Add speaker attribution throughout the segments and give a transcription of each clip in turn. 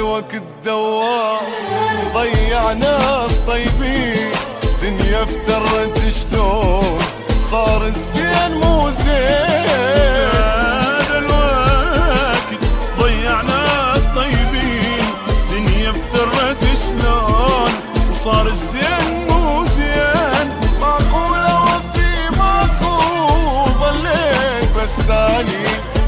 Speaker 1: الوقت دوار ضيع ناس طيبين، دنيا افترت شلون صار الزين مو زين.
Speaker 2: هذا الوقت ضيع ناس طيبين، دنيا افترت شلون وصار الزين مو زين.
Speaker 1: معقولة وفي ماكو ضليت بساني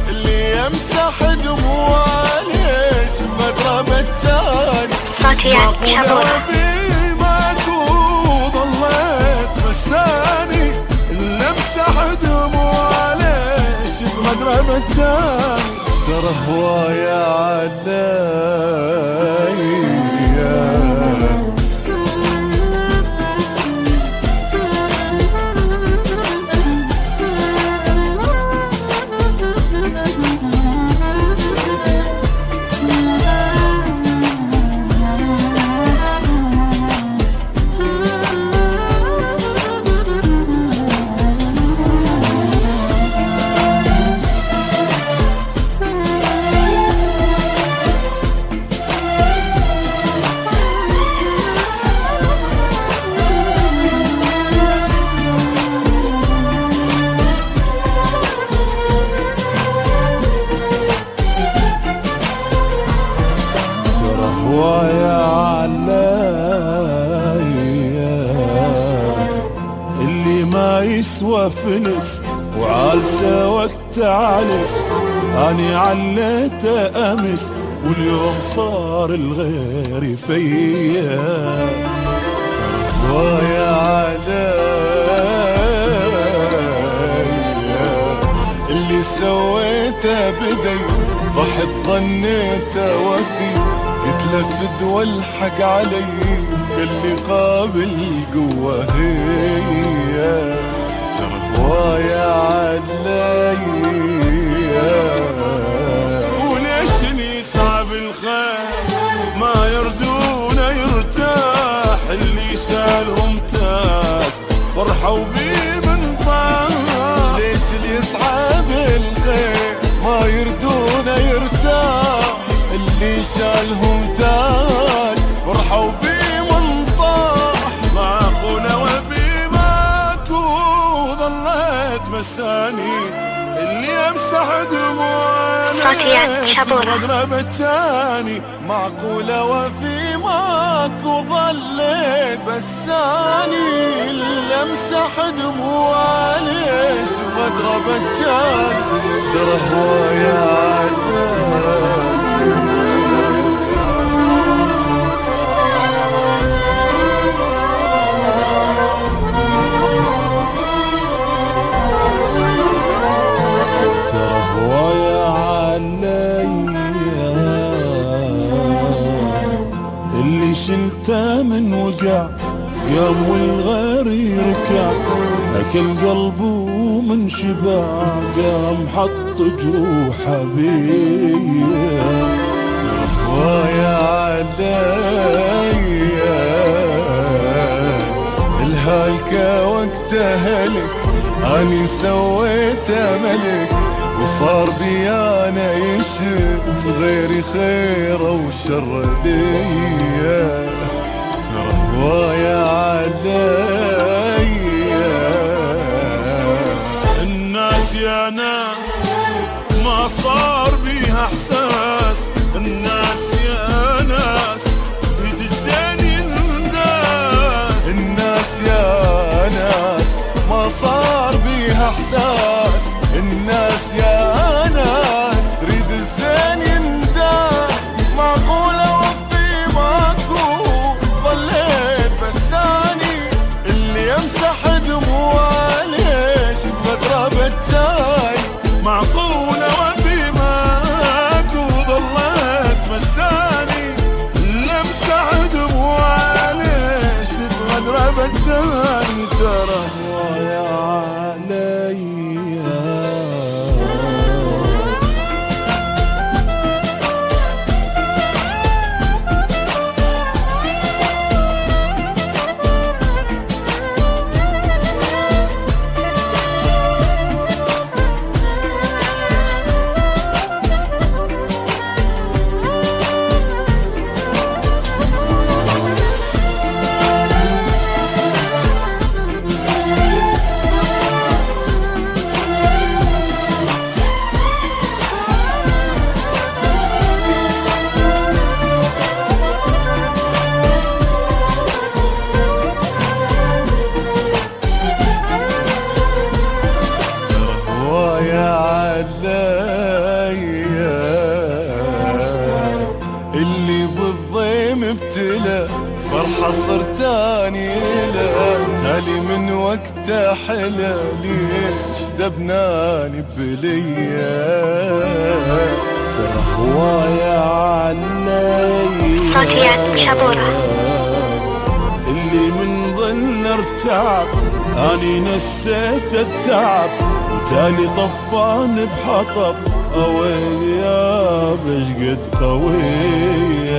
Speaker 1: اللي يمسح دموعه ليش مدرى مجاني.
Speaker 2: معقولة وفي ماكو ضليت بساني اللي امسح دموعه ليش بمدرى مجاني.
Speaker 1: ترى هواية عليا هواية عليا
Speaker 2: اللي ما يسوى فلس وعالسه وقت عالس. اني عليته امس واليوم صار الغير فيا.
Speaker 1: هواية عليا اللي سويته بدي ضحت ظنيته وفي يتلفد والحق علي اللي قابل قوة هي. ترى هواية عليا
Speaker 2: وليش صعب الخير ما يردون يرتاح. اللي شالهم تاج فرحوا بيه من طاح.
Speaker 1: ليش اللي يسعى بالخير ما يردون يرتاح. اللي شالهم تاج فرحوا بيه من طاح.
Speaker 2: معقولة وفي ماكو ضليت مساني اللي امسح دموعي مدرى بجاني.
Speaker 1: معقولة وفي ماكو ضليت بساني اللي امسح دموعي ليش مدرى بجاني. ترى هواية عليا
Speaker 2: اللي شلته من وقع قام والغير يركع. اكل قلبه من شبع قام حط جروحه بيا.
Speaker 1: هواية عليا الهالكة وقت هلك اني سويته ملك وصار بيانا يشد غيري خيره وشر ليا. ترى هواية عليا
Speaker 2: الناس يا ناس ما صار بيها احساس. الناس يا ناس تريد الزين ينداس.
Speaker 1: الناس يا ناس ما صار بيها احساس. الناس يا ناس تريد الزين ينداس. معقولة وفي عصر تاني له تالي من وقته حلا ليش دبناني بليه ترى هواية عني
Speaker 3: صوتيات شبورة
Speaker 2: اللي من ظن ارتعب اني نسيت التعب وتالي طفان بحطب اويل يا بشقد قوية